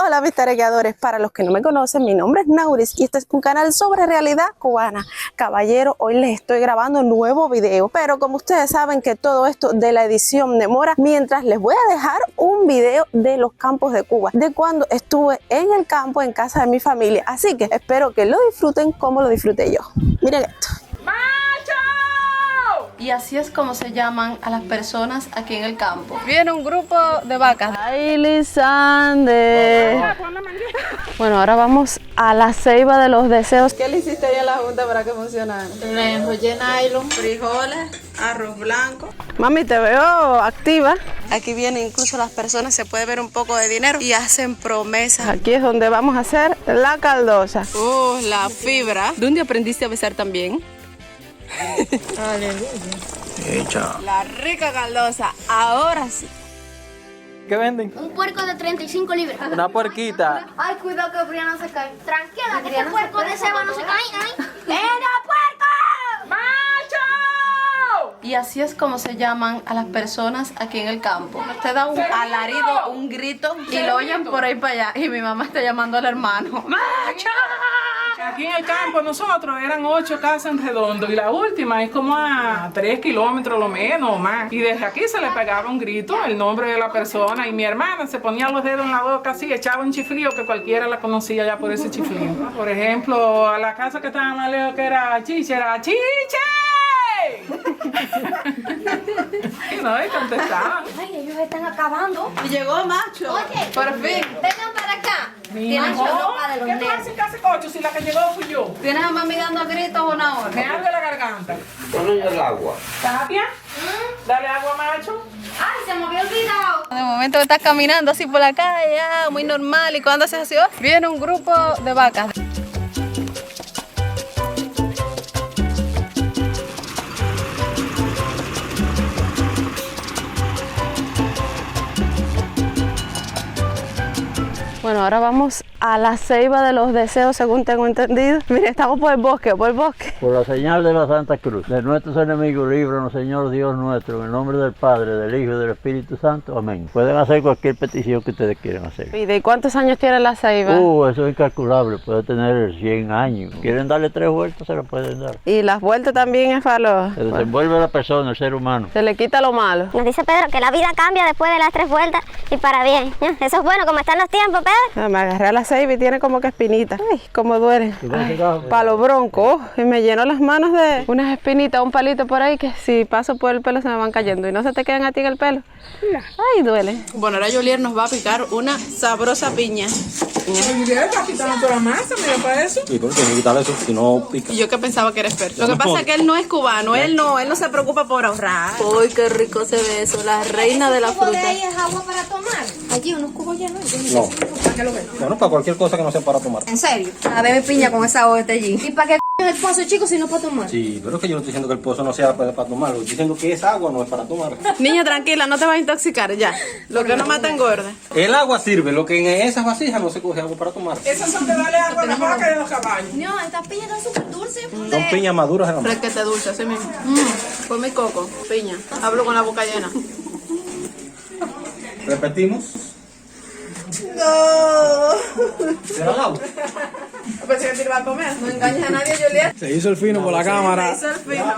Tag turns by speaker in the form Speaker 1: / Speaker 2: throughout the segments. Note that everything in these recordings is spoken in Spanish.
Speaker 1: Hola mis taregueadores, para los que no me conocen, mi nombre es Nauris y este es un canal sobre realidad cubana. Caballero, hoy les estoy grabando un nuevo video, pero como ustedes saben que todo esto de la edición demora, mientras les voy a dejar un video de los campos de Cuba, de cuando estuve en el campo en casa de mi familia, así que espero que lo disfruten como lo disfruté yo. Miren esto. Y así es como se llaman a las personas aquí en el campo. Viene un grupo de vacas. Ay, Lisande. Bueno, ahora vamos a la ceiba de los deseos. ¿Qué le hiciste ahí en la junta para que funcionara?
Speaker 2: Le enrollé nylon,
Speaker 1: Frijoles, arroz blanco. Mami, te veo activa. Aquí vienen incluso las personas, se puede ver un poco de dinero y hacen promesas. Aquí es donde vamos a hacer la caldosa. La fibra. ¿Dónde aprendiste a besar también?
Speaker 3: Hecha.
Speaker 1: La rica caldosa, ahora sí.
Speaker 3: ¿Qué venden?
Speaker 4: Un puerco de 35 libras.
Speaker 3: Una puerquita.
Speaker 4: Ay, cuidado que Brianna se cae. Tranquila, que este puerco de ceba no se cae. ¡Venga, puerco!
Speaker 1: ¡Macho! Y así es como se llaman a las personas aquí en el campo. Usted da un alarido, un grito y lo oyen por ahí para allá. Y mi mamá está llamando al hermano. ¡Macho!
Speaker 5: Aquí en el campo nosotros eran 8 casas en redondo y la última es como a 3 kilómetros lo menos o más. Y desde aquí se le pegaba un grito, el nombre de la persona, y mi hermana se ponía los dedos en la boca así, echaba un chiflío que cualquiera la conocía ya por ese chiflío. Por ejemplo, a la casa que estaba más lejos que era Chiche, era ¡Chiche! Y no, y contestaban.
Speaker 4: Ay, ellos están acabando.
Speaker 1: Y llegó Macho.
Speaker 4: Oye,
Speaker 1: por fin.
Speaker 4: vengan para acá.
Speaker 5: Mira,
Speaker 4: Tienen ropa de los
Speaker 5: ¿qué
Speaker 4: nenes.
Speaker 5: pasa casi cocho si la que llegó fui yo?
Speaker 1: ¿Tienes a mami dando gritos una hora?
Speaker 5: Me arde la garganta.
Speaker 3: Ponle el agua.
Speaker 5: Tapia, dale agua, Macho.
Speaker 4: Ay, se me había olvidado.
Speaker 1: De momento estás caminando así por la calle, muy normal, y cuando haces así, viene un grupo de vacas. Bueno, ahora vamos a la ceiba de los deseos, según tengo entendido. Mire, estamos por el bosque, por el bosque.
Speaker 6: Por la señal de la Santa Cruz, de nuestros enemigos, líbranos, Señor Dios nuestro, en el nombre del Padre, del Hijo y del Espíritu Santo. Amén. Pueden hacer cualquier petición que ustedes quieran hacer.
Speaker 1: ¿Y de cuántos años tiene la ceiba?
Speaker 6: Eso es incalculable, puede tener 100 años. ¿Quieren darle 3 vueltas? Se las pueden dar.
Speaker 1: Y las vueltas también es para los...
Speaker 6: Se desenvuelve la persona, el ser humano.
Speaker 1: Se le quita lo malo.
Speaker 7: Nos dice Pedro que la vida cambia después de las 3 vueltas y para bien. Eso es bueno, como están los tiempos, Pedro.
Speaker 1: Me agarré a la ceiba y tiene como que espinitas. Ay, cómo duele. Palo bronco. Y me llenó las manos de unas espinitas, un palito por ahí que si paso por el pelo se me van cayendo. ¿Y no se te quedan a ti en el pelo? Ay, duele. Bueno, ahora Jolier nos va a picar una sabrosa piña.
Speaker 5: Mira, está quitando toda la masa, mira para eso.
Speaker 3: ¿Y por qué tiene que quitarle eso si no pica?
Speaker 1: Y yo que pensaba que era experto. Lo que pasa es que él no es cubano, él no se preocupa por ahorrar. Uy, qué rico se ve eso, la reina de la
Speaker 4: ¿El cubo de
Speaker 1: fruta.
Speaker 4: ahí es agua para tomar? Allí unos cubos llenos.
Speaker 3: No. Bueno, para cualquier cosa que no sea para tomar.
Speaker 4: ¿En serio?
Speaker 1: A ver, piña con esa hoja allí.
Speaker 4: ¿Y para qué es el pozo, chicos, si no para tomar?
Speaker 3: Sí, pero es que yo no estoy diciendo que el pozo no sea para tomar. Estoy diciendo que esa agua no es para tomar.
Speaker 1: Niña, tranquila, no te vas a intoxicar ya. Lo que no mata engorda.
Speaker 3: El agua sirve, lo que en esas vasijas no se coge agua para tomar.
Speaker 5: Esas son de darle agua a las vacas y a los caballos.
Speaker 4: No, estas piñas están súper dulces.
Speaker 3: Son piñas maduras en la mano.
Speaker 1: Fresquete dulce, así mismo. Fue mi coco, piña. Hablo con la boca llena.
Speaker 3: Repetimos. ¿Se la damos?
Speaker 1: Pensé que te iba a comer. No engañes a nadie, Juliet.
Speaker 3: Se hizo el fino por la cámara.
Speaker 1: Eso es fino.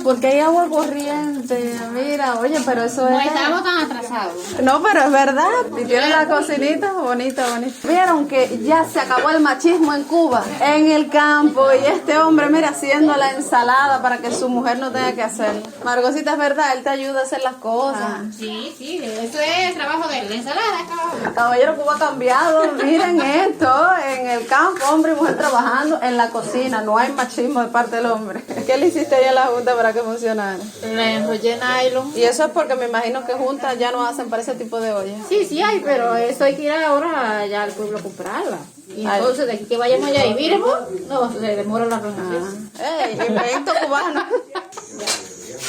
Speaker 1: Porque hay agua corriente. Mira, oye, pero eso
Speaker 4: No
Speaker 1: es...
Speaker 4: estamos tan atrasados.
Speaker 1: No, pero es verdad. Y tiene la cocinita bonita. Vieron que ya se acabó el machismo en Cuba, en el campo. Y este hombre, mira, haciendo la ensalada para que su mujer no tenga que hacerlo. Margosita, es verdad, él te ayuda a hacer las cosas.
Speaker 4: Sí, eso es el trabajo de él. La ensalada es trabajo de él.
Speaker 1: Caballero, Cuba ha cambiado. Miren esto, en el campo, hombre y mujer trabajando en la cocina. No hay machismo de parte del hombre. ¿Qué le hiciste ahí en la junta para que funcionara?
Speaker 2: le enrollé nylon.
Speaker 1: Y eso es porque me imagino que juntas ya no hacen para ese tipo de ollas.
Speaker 4: Sí hay, pero eso hay que ir ahora allá al pueblo a comprarla. Y entonces, de aquí que vayamos allá y miremos, no, se demora la reunión.
Speaker 1: ¡Ey! Invento cubano.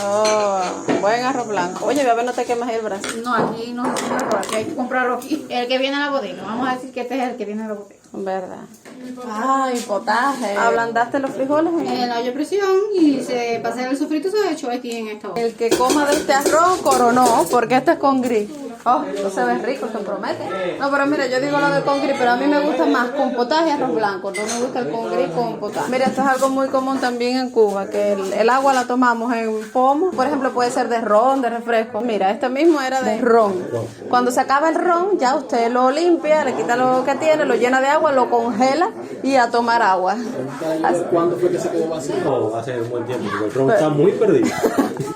Speaker 1: Oh, buen arroz blanco. Oye, a ver, no te quemas ahí el brazo.
Speaker 4: No, aquí no se tiene arroz, aquí hay que comprarlo aquí. El que viene a la bodega, vamos a decir que este es el que viene a la bodega.
Speaker 1: Verdad. Ay, potaje. ¿Ablandaste los frijoles?
Speaker 4: En el olla de presión y se pasa en el sofrito, se echó aquí en esta olla.
Speaker 1: El que coma de este arroz coronó, porque este es con gris. Oh, esto se ve rico, se promete. No, pero mira, yo digo lo de con gris, pero a mí me gusta más con potaje y arroz blanco. No me gusta el con gris con potaje. Mira, esto es algo muy común también en Cuba, que el agua la tomamos en pomo. Por ejemplo, puede ser de ron, de refresco. Mira, este mismo era de ron. Cuando se acaba el ron, ya usted lo limpia, le quita lo que tiene, lo llena de agua, lo congela y a tomar agua.
Speaker 3: ¿Cuándo fue que se quedó vacío? No, hace un buen tiempo, porque el ron está muy perdido.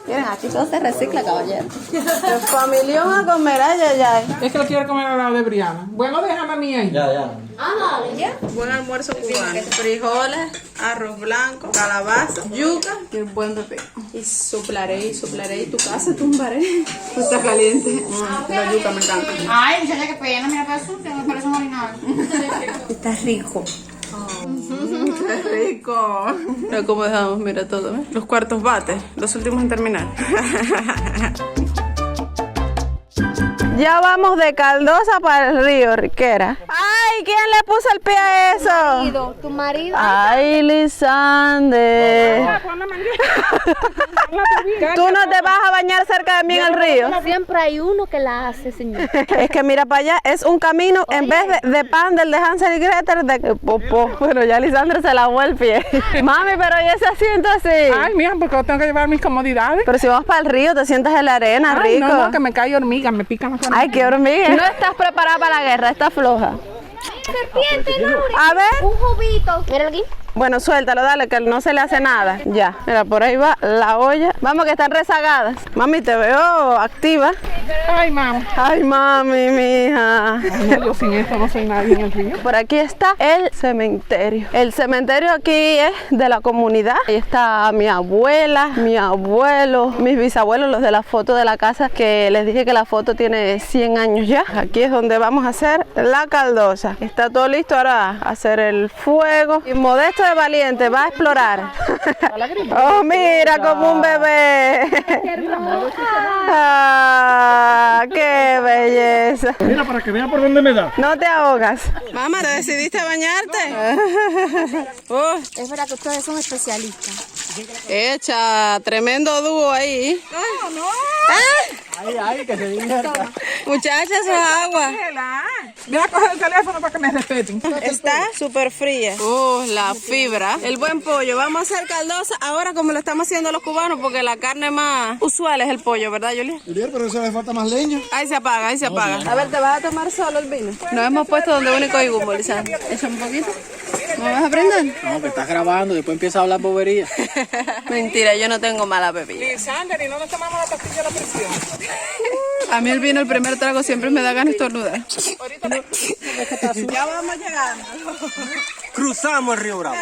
Speaker 1: Miren, aquí todo se recicla, caballero. El familión a comer, ay, ay, ay.
Speaker 5: Es que lo quiere comer al lado de Briana. Bueno, déjame a mí ahí.
Speaker 3: Ya.
Speaker 4: Ah, vale, ya.
Speaker 1: Buen almuerzo cubano. Frijoles, arroz blanco, calabaza, yuca y un buen pepino. Y soplaré y tu casa tumbaré. Está caliente. La yuca me encanta.
Speaker 4: Ay, muchacha, qué pena, mira, me parece un original.
Speaker 1: Está rico. ¡Qué rico! Mira cómo dejamos, mira todo, ¿eh? Los cuartos bates, los últimos en terminar. Ya vamos de Caldosa para el río, Riquera. ¡Ay! ¿Quién le puso el pie a eso?
Speaker 7: Tu marido.
Speaker 1: ¡Ay, Lisander! ¿Tú no te vas a bañar cerca de mí en el río?
Speaker 7: Siempre hay uno que la hace, señor.
Speaker 1: Es que mira para allá, es un camino, en vez de pan del de Hansel y Gretel, de popó. Bueno, ya Lisander se lavó el pie. Mami, pero ¿y ese asiento así?
Speaker 5: Ay, mija, porque tengo que llevar mis comodidades.
Speaker 1: Pero si vamos para el río, te sientas en la arena,
Speaker 5: Ay,
Speaker 1: rico.
Speaker 5: no, que me cae hormiga, me pican las
Speaker 1: Ay, qué hormiga. No estás preparada para la guerra, estás floja.
Speaker 7: Serpiente, Laura.
Speaker 1: A ver.
Speaker 7: Un jubito. Míralo aquí.
Speaker 1: Bueno, suéltalo, dale, que no se le hace nada. Ya, mira, por ahí va la olla. Vamos, que están rezagadas. Mami, te veo activa.
Speaker 5: Ay, mamá.
Speaker 1: Ay, mami, mija.
Speaker 5: Ay, yo sin esto no soy nadie en el río.
Speaker 1: Por aquí está el cementerio. El cementerio aquí es de la comunidad. Ahí está mi abuela, mi abuelo, mis bisabuelos, los de la foto de la casa, que les dije que la foto tiene 100 años ya. Aquí es donde vamos a hacer la caldosa. Está todo listo ahora a hacer el fuego. Y Modesto de valiente va a explorar. Oh, mira, como un bebé. Ah, qué belleza.
Speaker 3: Mira, para que vea por dónde me da.
Speaker 1: No te ahogas. Mamá, ¿te decidiste a bañarte?
Speaker 7: Es verdad que ustedes son especialistas.
Speaker 1: Echa, tremendo dúo ahí.
Speaker 5: No.
Speaker 3: Ay, que se divierta.
Speaker 1: Muchachas, eso es agua.
Speaker 5: Voy a coger el teléfono para que me respeten.
Speaker 1: Está súper fría. La fibra. El buen pollo. Vamos a hacer caldosa ahora como lo estamos haciendo los cubanos, porque la carne más usual es el pollo, ¿verdad, Julia?
Speaker 3: Julián, pero eso le falta más leña.
Speaker 1: Ahí se apaga, ahí se apaga. A ver, ¿te vas a tomar solo el vino? Nos hemos puesto donde único hay humo, Lisandro. Echa un poquito. ¿Me vas a prender?
Speaker 3: No, que estás grabando, después empieza a hablar bobería.
Speaker 1: Mentira, yo no tengo mala bebida.
Speaker 5: Lisander, ¿y no nos tomamos la pastilla de la presión?
Speaker 1: A mí el vino, el primer trago, siempre me da ganas de estornudar. Ya vamos llegando.
Speaker 3: Cruzamos el río Bravo.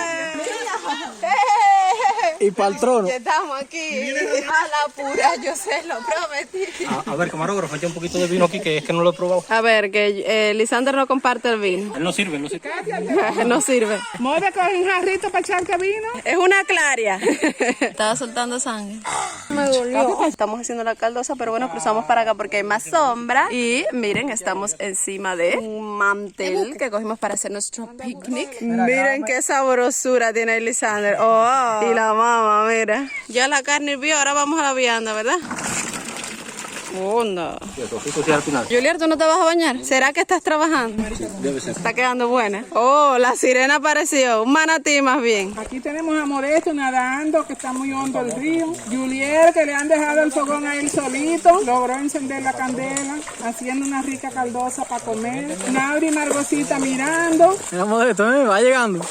Speaker 3: Y para el trono.
Speaker 1: Estamos aquí. A la pura, yo se lo prometí.
Speaker 3: A ver, camarógrafo, echa un poquito de vino aquí, que es que no lo he probado.
Speaker 1: A ver, que Lisander no comparte el vino.
Speaker 3: Él no sirve, no sirve.
Speaker 1: No sirve.
Speaker 5: Mode con un jarrito para echarte vino.
Speaker 1: Es una claria. Estaba soltando sangre. Me dolió. Estamos haciendo la caldosa, pero bueno, cruzamos para acá porque hay más sombra. Y miren, estamos encima de un mantel que cogimos para hacer nuestro picnic. Miren qué sabrosura tiene Lisander. Oh, y la mamá, mira. Ya la carne hirvió, ahora vamos a la vianda, ¿verdad? Onda. Julián, ¿tú no te vas a bañar? ¿Será que estás trabajando?
Speaker 3: Debe ser.
Speaker 1: Está quedando buena. Oh, la sirena apareció. Un manatí más bien.
Speaker 5: Aquí tenemos a Modesto nadando, que está muy hondo el río. Julier, que le han dejado el fogón a él solito. Logró encender la candela, haciendo una rica caldosa para comer. Nauri y Margosita mirando.
Speaker 3: Mira, Modesto, va llegando.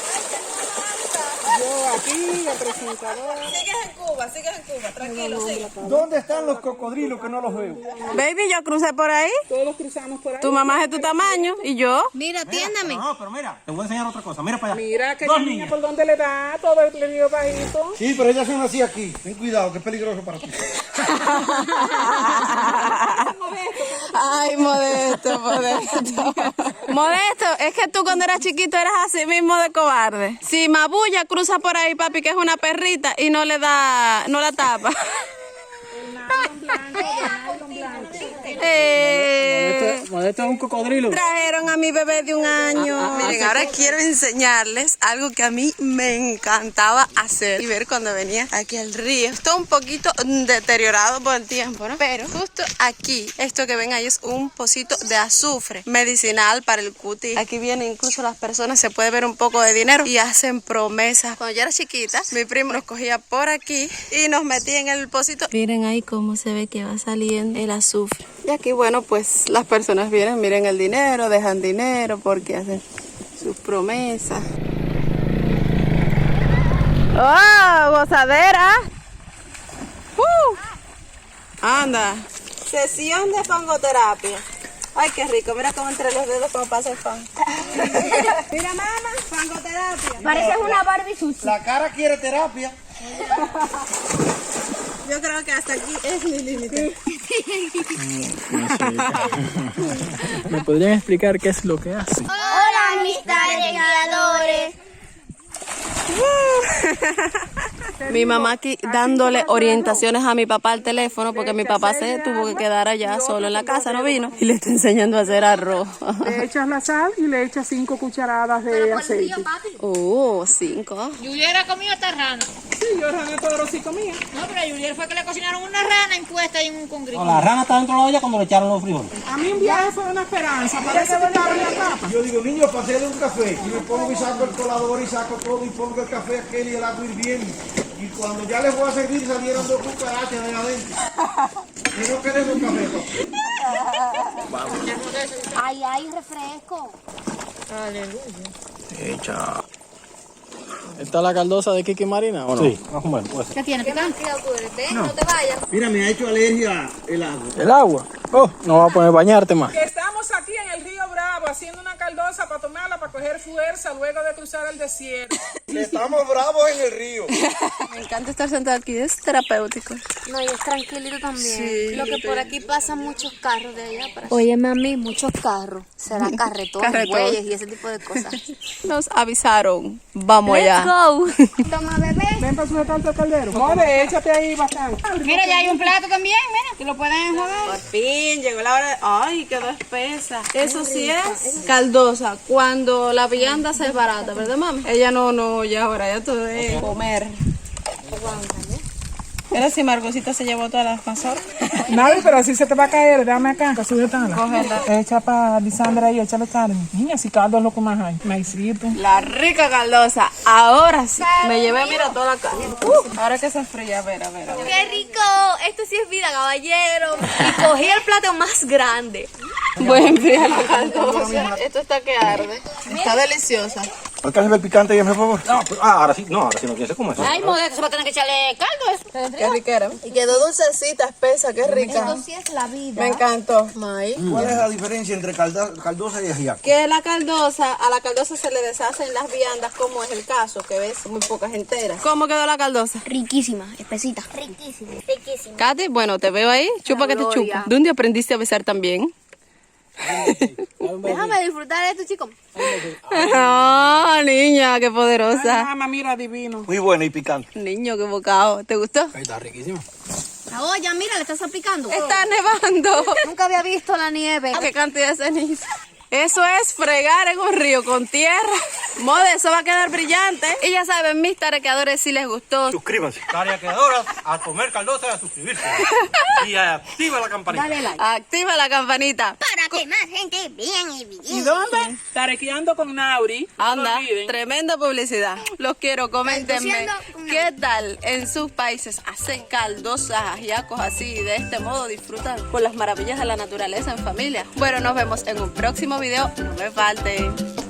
Speaker 5: Yo aquí, la presentadora.
Speaker 1: Sigues en Cuba, tranquilo, sigue.
Speaker 3: ¿Dónde están los cocodrilos que no los veo?
Speaker 1: Baby, yo crucé por ahí.
Speaker 5: Todos cruzamos por ahí.
Speaker 1: Tu mamá es de tu tamaño y yo.
Speaker 7: Mira, atiéndame.
Speaker 3: No, pero mira, te voy a enseñar otra cosa. Mira para allá.
Speaker 5: Mira que
Speaker 3: Dos
Speaker 5: la niña
Speaker 3: niñas.
Speaker 5: por donde le da, todo el río bajito.
Speaker 8: Sí, pero ellas son así aquí. Ten cuidado, que es peligroso para ti.
Speaker 1: Ay, Modesto. Modesto, es que tú cuando eras chiquito eras así mismo de cobarde. Si Mabulla cruza por ahí, papi, que es una perrita y no le da, no la tapa.
Speaker 3: Modesto es un cocodrilo.
Speaker 1: Trajeron a mi bebé de 1 año. Miren, ahora quiero enseñarles algo que a mí me encantaba hacer y ver cuando venía aquí al río. Está un poquito deteriorado por el tiempo, ¿no? Pero justo aquí, esto que ven ahí es un pocito de azufre medicinal para el cutis. Aquí vienen incluso las personas, se puede ver un poco de dinero y hacen promesas. Cuando yo era chiquita, mi primo nos cogía por aquí y nos metía en el pocito. Miren ahí cómo se ve que va saliendo el azufre. Y aquí, bueno, pues las personas vienen, miren el dinero, dejan dinero porque hacen sus promesas. ¡Oh, gozadera! Anda, sesión de fangoterapia. Ay, qué rico, mira cómo entre los dedos como pasa el fan. Mira, mamá, fangoterapia.
Speaker 7: Pareces una Barbie sucia.
Speaker 8: La cara quiere terapia.
Speaker 1: Yo creo que hasta aquí es mi límite.
Speaker 3: ¿Me podrían explicar qué es lo que hace?
Speaker 7: Hola, mis creadores.
Speaker 1: Mi mamá aquí dándole orientaciones a mi papá al teléfono porque mi papá se tuvo que quedar allá solo en la casa, no vino. Y le está enseñando a hacer arroz.
Speaker 5: Le echas la sal y le echas 5 cucharadas de aceite.
Speaker 1: 5.
Speaker 4: Julier ha comido esta rana.
Speaker 5: Sí, yo rana todo sí comía.
Speaker 4: No, pero a Julier fue que le cocinaron una rana impuesta en un congrito.
Speaker 3: La rana estaba dentro de la olla cuando le echaron los frijoles.
Speaker 5: A mí un viaje fue una esperanza, parece que estaba en la tapa.
Speaker 8: Yo digo, niño, para hacerle un café. Y me pongo y saco el colador y saco todo y pongo el café aquel y el agua hirviendo. Y cuando ya les voy a servir salieron 2 cucarachas de adentro. Y no queremos café.
Speaker 7: Ay, ay, refresco.
Speaker 3: Echa. ¿Está la caldosa de Kiki Marina o no? Sí, más o menos. Pues.
Speaker 4: ¿Qué tiene? ¿Picante?
Speaker 7: No te vayas.
Speaker 8: Mira, me ha hecho alergia el agua.
Speaker 3: ¿El agua? Oh, no va a poner bañarte más.
Speaker 5: Que estamos aquí en el río Bravo haciendo una caldosa para tomarla, para coger fuerza luego de cruzar el desierto.
Speaker 8: Estamos bravos en el río.
Speaker 1: Me encanta estar sentada aquí, es terapéutico.
Speaker 7: No, y es tranquilito también.
Speaker 1: Sí,
Speaker 7: Lo que por aquí pasan muchos carros de allá para... Oye, mami, muchos carros. Será carretones, bueyes y ese tipo de cosas.
Speaker 1: Nos avisaron, vamos allá.
Speaker 7: Let's go. Toma, bebé.
Speaker 5: Ven para sujetarte el caldero. Mole, échate ahí bastante.
Speaker 4: Mira, ya hay un plato también, mira, que lo pueden enjuagar.
Speaker 1: Por fin llegó la hora de... Ay, quedó espesa. Eso sí es caldosa, cuando la vianda se es barata, ¿verdad, mami? Ella no, ya ahora ya todo es comer. Mira si Margosita se llevó todas las mazorcas.
Speaker 5: Nadie, pero así se te va a caer, dame acá, que sujetala.
Speaker 1: Cógela.
Speaker 5: Echa para Lisandra ahí, échale carne. Niña, si caldo es lo que más hay. Maicito.
Speaker 1: La rica caldosa. Ahora sí. Me llevé, mira, toda la carne. Ahora que se fría, a ver.
Speaker 7: ¡Qué rico! Esto sí es vida, caballero. Y cogí el plato más grande.
Speaker 1: Voy a enfriar la caldosa. Esto está que arde. Está deliciosa.
Speaker 8: Alcánzame el picante, ya, por favor.
Speaker 3: No, pero, ahora sí no quiere comer eso.
Speaker 4: Ay, modesto, se va a tener que echarle caldo.
Speaker 1: Qué riquera. Y quedó dulcecita, espesa, qué rica.
Speaker 7: Esto sí es la vida.
Speaker 1: Me encantó. May.
Speaker 8: ¿Cuál es la diferencia entre caldosa y ajiaco?
Speaker 1: Que la caldosa, a la caldosa se le deshacen las viandas, como es el caso, que ves muy pocas enteras. ¿Cómo quedó la caldosa?
Speaker 7: Riquísima, espesita. Riquísima. Riquísima.
Speaker 1: Katy, bueno, te veo ahí. Chupa que te chupa. ¿Dónde aprendiste a besar también?
Speaker 7: Déjame disfrutar de esto, chicos.
Speaker 1: Oh, niña, qué poderosa.
Speaker 5: Mamá, mira, divino.
Speaker 8: Muy buena y picante.
Speaker 1: Niño, qué bocado. ¿Te gustó?
Speaker 3: Ahí está riquísimo.
Speaker 7: La olla, mira, le está salpicando.
Speaker 1: Está nevando.
Speaker 7: Nunca había visto la nieve.
Speaker 1: Qué cantidad de ceniza. Eso es fregar en un río con tierra. Mode, eso va a quedar brillante. Y ya saben, mis tarequeadores, si les gustó.
Speaker 8: Suscríbanse.
Speaker 3: Tarequeadoras, a comer caldosa y a suscribirse. Y activa la campanita.
Speaker 7: Dale like.
Speaker 1: Activa la campanita.
Speaker 7: Para que más gente vean el video.
Speaker 5: ¿Y dónde? Tarequeando con Nauri. No lo
Speaker 1: Anda,
Speaker 5: olviden.
Speaker 1: tremenda publicidad. Los quiero, coméntenme
Speaker 7: Caldoseando con
Speaker 1: qué tal en sus países hacen caldosas, ajiacos así. De este modo disfrutan con las maravillas de la naturaleza en familia. Bueno, nos vemos en un próximo video. No me falten.